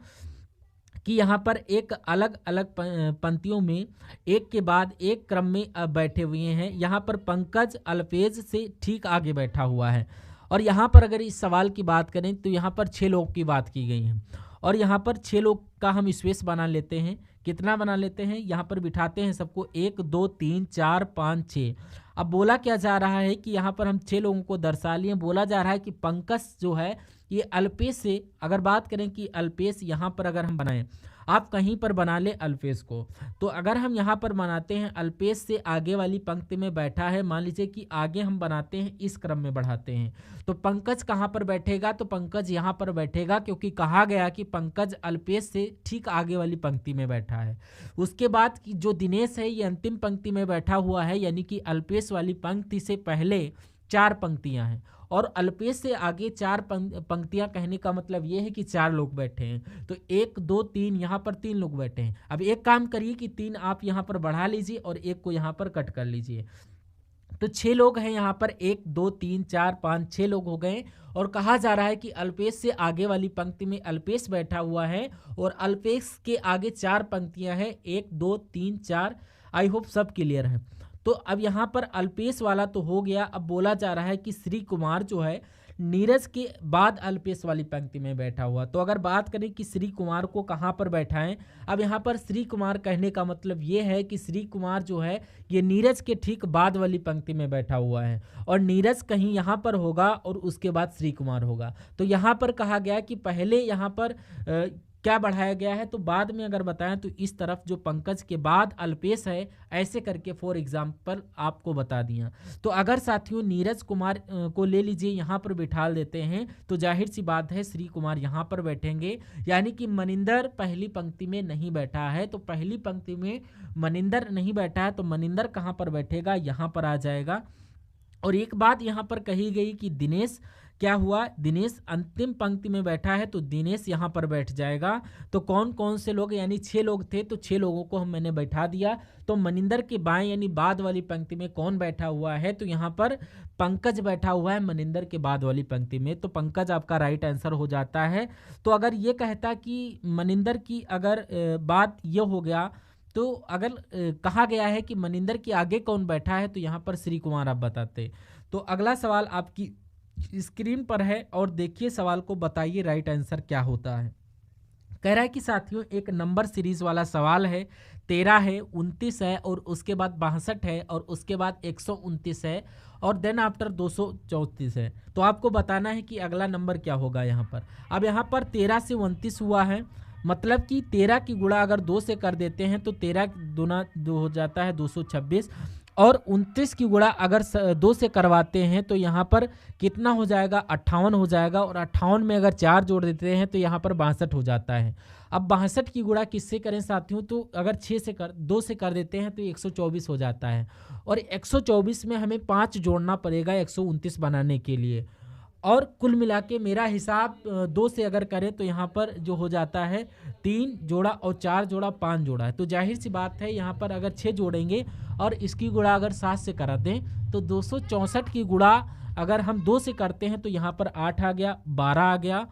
कि यहाँ पर एक अलग अलग पंक्तियों में एक के बाद एक क्रम में बैठे हुए हैं। यहाँ पर पंकज अल्पेज से ठीक आगे बैठा हुआ है, और यहाँ पर अगर इस सवाल की बात करें तो यहाँ पर 6 लोग की बात की गई है, और यहाँ पर 6 लोग का हम स्पेस बना लेते हैं। कितना बना लेते हैं, यहाँ पर बिठाते हैं सबको 1 2 3 4 5 6। अब बोला क्या जा रहा है कि यहाँ पर हम 6 लोगों को दर्शा लिए। बोला जा रहा है कि पंकज जो है ये अल्पेश से, अगर बात करें कि अल्पेश यहाँ पर अगर हम बनाएं, आप कहीं पर बना ले अल्पेश को, तो अगर हम यहाँ पर बनाते हैं अल्पेश से आगे वाली पंक्ति में बैठा है, मान लीजिए कि आगे हम बनाते हैं इस क्रम में बढ़ाते हैं, तो पंकज कहाँ पर बैठेगा, तो पंकज यहाँ पर बैठेगा, क्योंकि कहा गया कि पंकज अल्पेश से ठीक आगे वाली पंक्ति में बैठा है। उसके बाद कि जो दिनेश है ये अंतिम पंक्ति में बैठा हुआ है, यानी कि अल्पेश वाली पंक्ति से पहले 4 पंक्तियां हैं, और अल्पेश से आगे 4 पंक्तियां, कहने का मतलब ये है कि 4 लोग बैठे हैं। तो 1 2 3 यहाँ पर 3 लोग बैठे हैं। अब एक काम करिए कि 3 आप यहाँ पर बढ़ा लीजिए और 1 को यहाँ पर कट कर लीजिए। तो 6 लोग हैं यहाँ पर, 1 2 3 4 5 6 लोग हो गए। और कहा जा रहा है कि अल्पेश से आगे वाली पंक्ति में अल्पेश बैठा हुआ है और अल्पेश के आगे 4 पंक्तियां हैं, 1 2 3 4। आई होप सब क्लियर है। तो अब यहाँ पर अल्पेश वाला तो हो गया। अब बोला जा रहा है कि श्री कुमार जो है नीरज के बाद अल्पेश वाली पंक्ति में बैठा हुआ। तो अगर बात करें कि श्री कुमार को कहाँ पर बैठाएं, अब यहाँ पर श्री कुमार कहने का मतलब ये है कि श्री कुमार जो है ये नीरज के ठीक बाद वाली पंक्ति में बैठा हुआ है और नीरज कहीं यहाँ पर होगा और उसके बाद श्री कुमार होगा। तो यहाँ पर कहा गया कि पहले यहाँ पर क्या बढ़ाया गया है, तो बाद में अगर बताएं तो इस तरफ जो पंकज के बाद अल्पेश है, ऐसे करके फॉर एग्जाम्पल आपको बता दिया। तो अगर साथियों नीरज कुमार को ले लीजिए, यहाँ पर बिठा देते हैं, तो जाहिर सी बात है श्री कुमार यहाँ पर बैठेंगे। यानी कि मनिंदर पहली पंक्ति में नहीं बैठा है, तो पहली पंक्ति में मनिंदर नहीं बैठा है, तो मनिंदर कहाँ पर बैठेगा, यहाँ पर आ जाएगा। और एक बात यहाँ पर कही गई कि दिनेश क्या हुआ, दिनेश अंतिम पंक्ति में बैठा है, तो दिनेश यहाँ पर बैठ जाएगा। तो कौन कौन से लोग, यानी 6 लोग थे, तो 6 लोगों को मैंने बैठा दिया। तो मनिंदर के बाएं यानी बाद वाली पंक्ति में कौन बैठा हुआ है, तो यहाँ पर पंकज बैठा हुआ है मनिंदर के बाद वाली पंक्ति में। तो पंकज आपका राइट आंसर हो जाता है। तो अगर ये कहता कि मनिंदर की अगर बात ये हो गया, तो अगर कहा गया है कि मनिंदर के आगे कौन बैठा है, तो यहाँ पर श्री कुमार आप बताते। तो अगला सवाल आपकी स्क्रीन पर है और देखिए सवाल को, बताइए राइट आंसर क्या होता है। कह रहा है कि साथियों एक नंबर सीरीज वाला सवाल है, 13 है, 29 है और उसके बाद 62 है और उसके बाद 129 है और देन आफ्टर 234 है। तो आपको बताना है कि अगला नंबर क्या होगा यहाँ पर। अब यहाँ पर 13 से 29 हुआ है, मतलब कि 13 की गुणा अगर 2 से कर देते हैं तो 13 दूना 2 हो जाता है 226 और 29 की गुणा अगर 2 से करवाते हैं तो यहाँ पर कितना हो जाएगा, 58 हो जाएगा। और 58 में अगर 4 जोड़ देते हैं तो यहाँ पर 62 हो जाता है। अब 62 की गुणा किससे करें साथियों, तो अगर 2 से कर देते हैं तो 124 हो जाता है और 124 में हमें 5 जोड़ना पड़ेगा 129 बनाने के लिए। और कुल मिला के मेरा हिसाब 2 से अगर करें तो यहाँ पर जो हो जाता है 3 जोड़ा और 4 जोड़ा 5 जोड़ा है। तो जाहिर सी बात है यहाँ पर अगर 6 जोड़ेंगे और इसकी गुणा अगर 7 से करा दें तो 264 की गुणा अगर हम 2 से करते हैं तो यहाँ पर 8 आ गया, 12 आ गया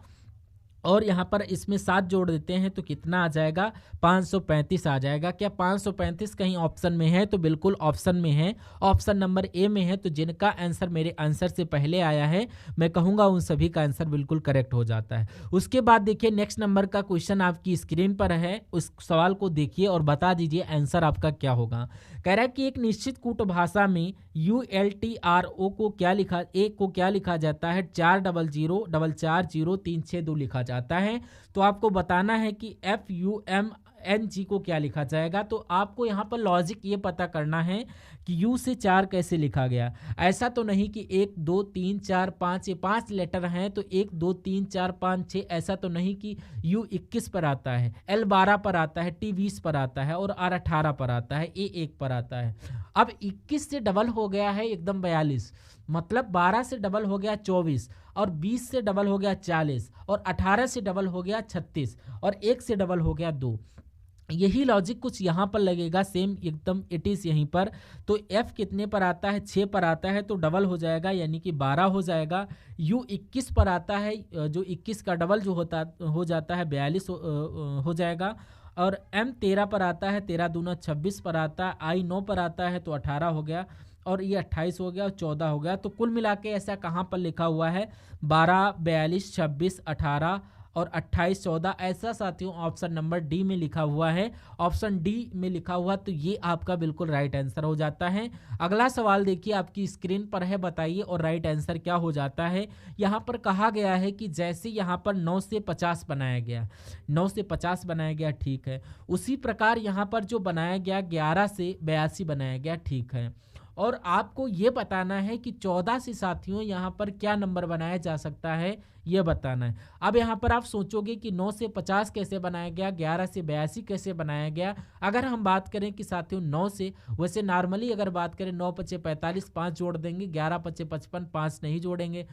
और यहाँ पर इसमें 7 जोड़ देते हैं तो कितना आ जाएगा, 535 आ जाएगा। क्या 535 कहीं ऑप्शन में है, तो बिल्कुल ऑप्शन में है, ऑप्शन नंबर ए में है। तो जिनका आंसर मेरे आंसर से पहले आया है मैं कहूँगा उन सभी का आंसर बिल्कुल करेक्ट हो जाता है। उसके बाद देखिए नेक्स्ट नंबर का क्वेश्चन आपकी स्क्रीन पर है, उस सवाल को देखिए और बता दीजिए आंसर आपका क्या होगा। कह रहा है कि एक निश्चित कूट भाषा में ULTRO को क्या लिखा जाता है, 400440362 लिखा जाता है। तो आपको बताना है कि FUMNG को क्या लिखा जाएगा। तो आपको यहाँ पर लॉजिक ये पता करना है कि U से 4 कैसे लिखा गया। ऐसा तो नहीं कि 1 2 3 4 5 ये 5 लेटर हैं तो 1 2 3 4 5 6, ऐसा तो नहीं कि U 21 पर आता है, L 12 पर आता है, T 20 पर आता है और R 18 पर आता है, A 1 पर आता है। अब 21 से डबल हो गया है एकदम 42, मतलब 12 से डबल हो गया 24 और 20 से डबल हो गया 40 और 18 से डबल हो गया 36 और 1 से डबल हो गया 2। यही लॉजिक कुछ यहाँ पर लगेगा सेम एकदम इट इज़ यहीं पर। तो F कितने पर आता है, 6 पर आता है तो डबल हो जाएगा यानी कि 12 हो जाएगा। U 21 पर आता है, जो 21 का डबल जो हो जाता है 42 हो जाएगा। और M 13 पर आता है, 13 दूना 26 पर आता है। I 9 पर आता है तो 18 हो गया और ये 28 हो गया और 14 हो गया। तो कुल मिला के ऐसा कहाँ पर लिखा हुआ है, 12 42 26 18 और 28 14, ऐसा साथियों ऑप्शन नंबर डी में लिखा हुआ है। ऑप्शन डी में लिखा हुआ तो ये आपका बिल्कुल राइट आंसर हो जाता है। अगला सवाल देखिए आपकी स्क्रीन पर है, बताइए और राइट आंसर क्या हो जाता है। यहाँ पर कहा गया है कि जैसे यहाँ पर 9 से 50 बनाया गया, 9 से 50 बनाया गया, ठीक है, उसी प्रकार यहाँ पर जो बनाया गया 11 से 82 बनाया गया, ठीक है। और आपको ये बताना है कि 14 से साथियों यहाँ पर क्या नंबर बनाया जा सकता है, ये बताना है। अब यहाँ पर आप सोचोगे कि 9 से 50 कैसे बनाया गया, 11 से 82 कैसे बनाया गया। अगर हम बात करें कि साथियों 9 से, वैसे नॉर्मली अगर बात करें 9 पचे 45 5 जोड़ देंगे, 11 पचे 55 5 नहीं जोड़ेंगे।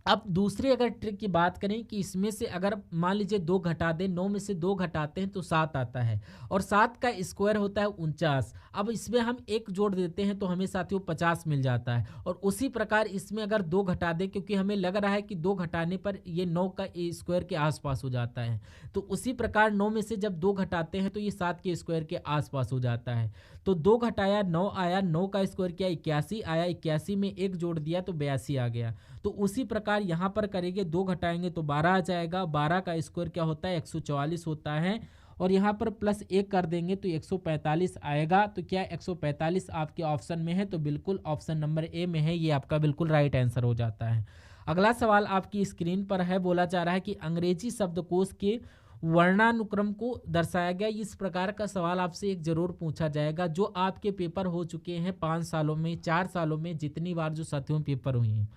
अब दूसरी अगर ट्रिक की बात करें कि इसमें से अगर मान लीजिए 2 घटा दें, 9 में से 2 घटाते हैं तो 7 आता है और 7 का स्क्वायर होता है 49। अब इसमें हम 1 जोड़ देते हैं तो हमें साथियों 50 मिल जाता है। और उसी प्रकार इसमें अगर 2 घटा दें, क्योंकि हमें लग रहा है कि 2 घटाने पर ये 9 का स्क्वायर के आसपास हो जाता है, तो उसी प्रकार 9 में से जब 2 घटाते हैं तो ये 7 के स्क्वायर के आसपास हो जाता है। तो 2 घटाया 9 आया, 9 का स्क्वायर किया 81 आया, 81 में 1 जोड़ दिया तो 82 आ गया। तो उसी प्रकार यहाँ पर करेंगे, 2 घटाएंगे तो 12 आ जाएगा, 12 का स्क्वायर क्या होता है 144 होता है, और यहाँ पर प्लस 1 कर देंगे तो 145 आएगा। तो क्या 145 आपके ऑप्शन में है? तो बिल्कुल ऑप्शन नंबर ए में है, ये आपका बिल्कुल राइट आंसर हो जाता है। अगला सवाल आपकी स्क्रीन पर है, बोला जा रहा है कि अंग्रेजी शब्दकोश के वर्णानुक्रम को दर्शाया गया। इस प्रकार का सवाल आपसे एक जरूर पूछा जाएगा, जो आपके पेपर हो चुके हैं 5 सालों में, 4 सालों में, जितनी बार जो साथियों पेपर हुए हैं।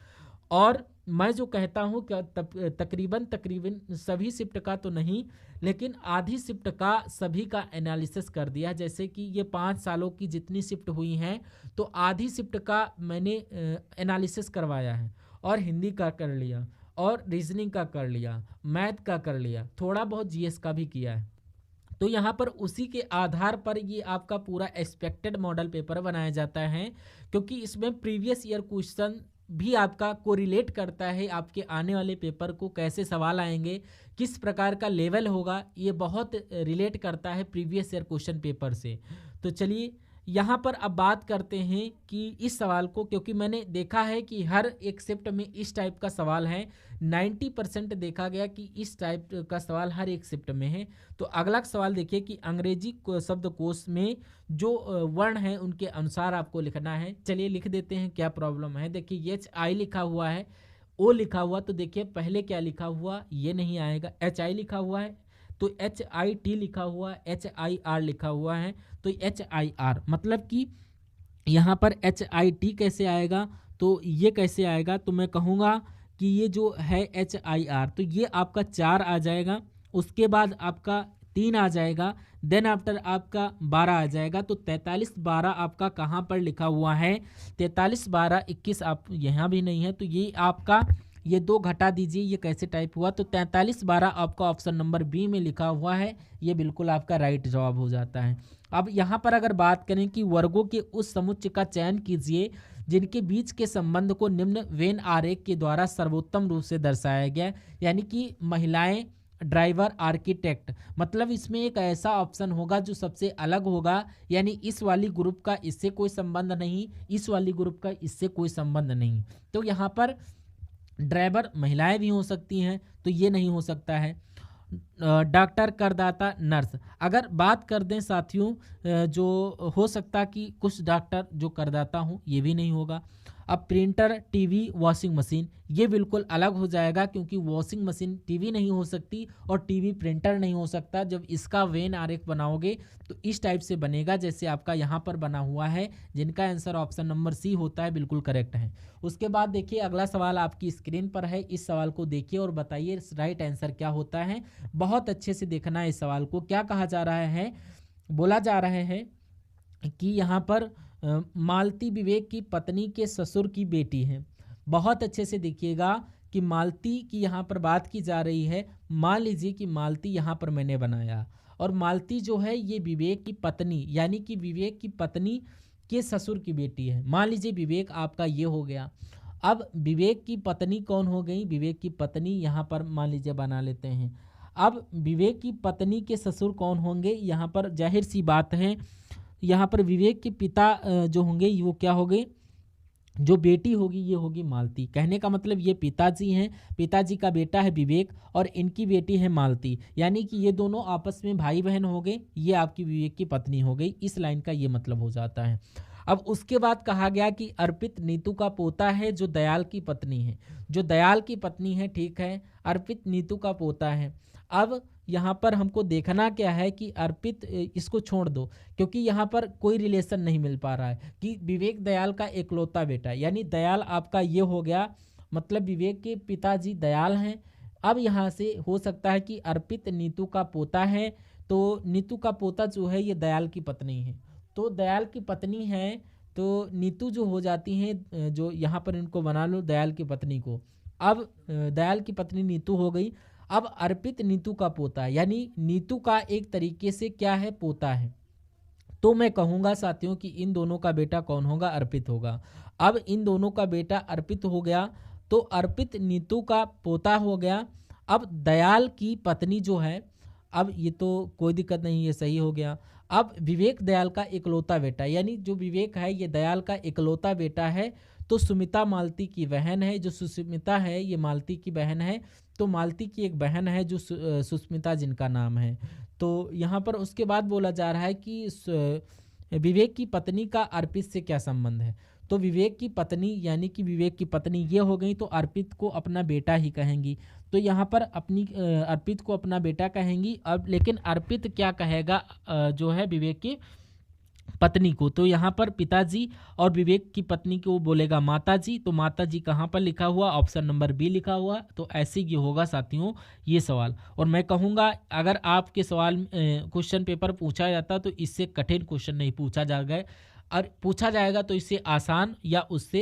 और मैं जो कहता हूँ कि तकरीबन सभी शिफ्ट का तो नहीं, लेकिन आधी शिफ्ट का सभी का एनालिसिस कर दिया। जैसे कि ये 5 सालों की जितनी शिफ्ट हुई हैं तो आधी शिफ्ट का मैंने एनालिसिस करवाया है, और हिंदी का कर लिया, और रीजनिंग का कर लिया, मैथ का कर लिया, थोड़ा बहुत जीएस का भी किया है। तो यहाँ पर उसी के आधार पर ये आपका पूरा एक्सपेक्टेड मॉडल पेपर बनाया जाता है, क्योंकि इसमें प्रीवियस ईयर क्वेश्चन भी आपका कोरिलेट करता है आपके आने वाले पेपर को, कैसे सवाल आएंगे, किस प्रकार का लेवल होगा, ये बहुत रिलेट करता है प्रीवियस ईयर क्वेश्चन पेपर से। तो चलिए यहाँ पर अब बात करते हैं कि इस सवाल को, क्योंकि मैंने देखा है कि हर एक शिफ्ट में इस टाइप का सवाल है, 90% देखा गया कि इस टाइप का सवाल हर एक शिफ्ट में है। तो अगला सवाल देखिए कि अंग्रेजी शब्दकोश में जो वर्ण हैं उनके अनुसार आपको लिखना है। चलिए लिख देते हैं, क्या प्रॉब्लम है। देखिए HI लिखा हुआ है, ओ लिखा हुआ, तो देखिए पहले क्या लिखा हुआ, ये नहीं आएगा। HI लिखा हुआ है तो HIT लिखा हुआ है, HIR लिखा हुआ है तो HIR, मतलब कि यहाँ पर HIT कैसे आएगा, तो ये कैसे आएगा, तो मैं कहूँगा कि ये जो है HIR, तो ये आपका 4 आ जाएगा, उसके बाद आपका 3 आ जाएगा, देन आफ्टर आपका 12 आ जाएगा। तो 43 12 आपका कहाँ पर लिखा हुआ है, 43 12 21 आप यहाँ भी नहीं है, तो ये आपका ये 2 घटा दीजिए, ये कैसे टाइप हुआ, तो 43 12 आपका ऑप्शन नंबर बी में लिखा हुआ है, ये बिल्कुल आपका राइट जवाब हो जाता है। अब यहाँ पर अगर बात करें कि वर्गों के उस समुच्चय का चयन कीजिए जिनके बीच के संबंध को निम्न वेन आरेख के द्वारा सर्वोत्तम रूप से दर्शाया गया, यानी कि महिलाएं, ड्राइवर, आर्किटेक्ट, मतलब इसमें एक ऐसा ऑप्शन होगा जो सबसे अलग होगा, यानी इस वाली ग्रुप का इससे कोई संबंध नहीं, इस वाली ग्रुप का इससे कोई संबंध नहीं। तो यहाँ पर ड्राइवर महिलाएं भी हो सकती हैं, तो ये नहीं हो सकता है। डॉक्टर, करदाता, नर्स, अगर बात कर दें साथियों, जो हो सकता कि कुछ डॉक्टर जो करदाता हूँ, ये भी नहीं होगा। अब प्रिंटर, टीवी, वॉशिंग मशीन, ये बिल्कुल अलग हो जाएगा, क्योंकि वॉशिंग मशीन टीवी नहीं हो सकती और टीवी प्रिंटर नहीं हो सकता। जब इसका वेन आरेख बनाओगे तो इस टाइप से बनेगा जैसे आपका यहाँ पर बना हुआ है, जिनका आंसर ऑप्शन नंबर सी होता है, बिल्कुल करेक्ट है। उसके बाद देखिए अगला सवाल आपकी स्क्रीन पर है, इस सवाल को देखिए और बताइए राइट आंसर क्या होता है। बहुत अच्छे से देखना है इस सवाल को। क्या कहा जा रहा है, बोला जा रहा है कि यहाँ पर मालती विवेक की पत्नी के ससुर की बेटी है। बहुत अच्छे से देखिएगा कि मालती की यहाँ पर बात की जा रही है। मान लीजिए कि मालती यहाँ पर मैंने बनाया, और मालती जो है ये विवेक की पत्नी, यानी कि विवेक की पत्नी के ससुर की बेटी है। मान लीजिए विवेक आपका ये हो गया। अब विवेक की पत्नी कौन हो गई, विवेक की पत्नी यहाँ पर मान लीजिए बना लेते हैं। अब विवेक की पत्नी के ससुर कौन होंगे, यहाँ पर जाहिर सी बात है, यहाँ पर विवेक के पिता जो होंगे वो क्या होंगे, जो बेटी होगी ये होगी मालती। कहने का मतलब ये पिताजी हैं, पिताजी का बेटा है विवेक और इनकी बेटी है मालती, यानी कि ये दोनों आपस में भाई बहन हो गए, ये आपकी विवेक की पत्नी हो गई। इस लाइन का ये मतलब हो जाता है। अब उसके बाद कहा गया कि अर्पित नीतू का पोता है जो दयाल की पत्नी है, जो दयाल की पत्नी है, ठीक है, अर्पित नीतू का पोता है। अब यहाँ पर हमको देखना क्या है कि अर्पित, इसको छोड़ दो क्योंकि यहाँ पर कोई रिलेशन नहीं मिल पा रहा है कि विवेक दयाल का एकलौता बेटा, यानी दयाल आपका ये हो गया, मतलब विवेक के पिताजी दयाल हैं। अब यहाँ से हो सकता है कि अर्पित नीतू का पोता है, तो नीतू का पोता जो है ये दयाल की पत्नी है, तो दयाल की पत्नी है तो नीतू जो हो जाती हैं, जो यहाँ पर इनको बना लो दयाल की पत्नी को, अब दयाल की पत्नी नीतू हो गई। अब अर्पित नीतू का पोता है, यानी नीतू का एक तरीके से क्या है, पोता है। तो मैं कहूँगा साथियों कि इन दोनों का बेटा कौन होगा, अर्पित होगा। अब इन दोनों का बेटा अर्पित हो गया, तो अर्पित नीतू का पोता हो गया। अब दयाल की पत्नी जो है, अब ये तो कोई दिक्कत नहीं, ये सही हो गया। अब विवेक दयाल का इकलौता बेटा, यानी जो विवेक है ये दयाल का इकलौता बेटा है। तो सुमिता मालती की बहन है, जो सुस्मिता है ये मालती की बहन है। तो मालती की एक बहन है जो सुस्मिता जिनका नाम है। तो यहाँ पर उसके बाद बोला जा रहा है कि विवेक की पत्नी का अर्पित से क्या संबंध है। तो विवेक की पत्नी यानी कि विवेक की पत्नी ये हो गई, तो अर्पित को अपना बेटा ही कहेंगी। तो यहाँ पर अपनी अर्पित को अपना बेटा कहेंगी। अब लेकिन अर्पित क्या कहेगा जो है विवेक की पत्नी को, तो यहाँ पर पिताजी और विवेक की पत्नी को बोलेगा माताजी। तो माताजी कहाँ पर लिखा हुआ, ऑप्शन नंबर बी लिखा हुआ। तो ऐसे ही होगा साथियों ये सवाल। और मैं कहूँगा अगर आपके सवाल क्वेश्चन पेपर पूछा जाता तो इससे कठिन क्वेश्चन नहीं पूछा जाएगा, और पूछा जाएगा तो इससे आसान या उससे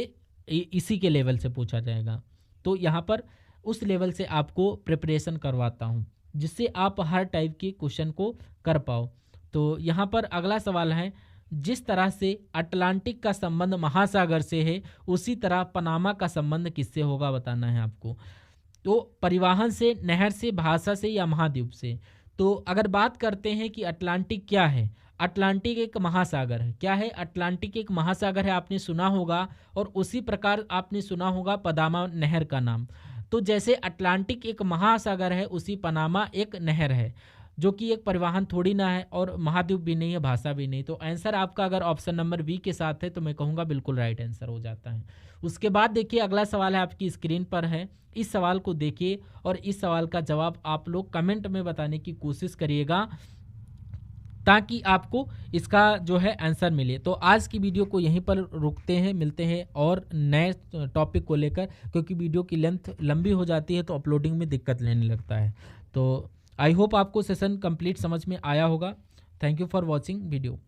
इसी के लेवल से पूछा जाएगा। तो यहाँ पर उस लेवल से आपको प्रिपरेशन करवाता हूँ जिससे आप हर टाइप के क्वेश्चन को कर पाओ। तो यहाँ पर अगला सवाल है, जिस तरह से अटलांटिक का संबंध महासागर से है उसी तरह पनामा का संबंध किससे होगा, बताना है आपको। तो परिवहन से, नहर से, भाषा से या महाद्वीप से। तो अगर बात करते हैं कि अटलांटिक क्या है, अटलांटिक एक महासागर है। क्या है, अटलांटिक एक महासागर है, आपने सुना होगा। और उसी प्रकार आपने सुना होगा पनामा नहर का नाम। तो जैसे अटलांटिक एक महासागर है, उसी पनामा एक नहर है, जो कि एक परिवहन थोड़ी ना है और महाद्वीप भी नहीं है, भाषा भी नहीं। तो आंसर आपका अगर ऑप्शन नंबर बी के साथ है तो मैं कहूँगा बिल्कुल राइट आंसर हो जाता है। उसके बाद देखिए अगला सवाल है आपकी स्क्रीन पर है, इस सवाल को देखिए और इस सवाल का जवाब आप लोग कमेंट में बताने की कोशिश करिएगा ताकि आपको इसका जो है आंसर मिले। तो आज की वीडियो को यहीं पर रुकते हैं, मिलते हैं और नए टॉपिक को लेकर, क्योंकि वीडियो की लेंथ लंबी हो जाती है तो अपलोडिंग में दिक्कत लेने लगता है। तो आई होप आपको सेशन कंप्लीट समझ में आया होगा। Thank you for watching video.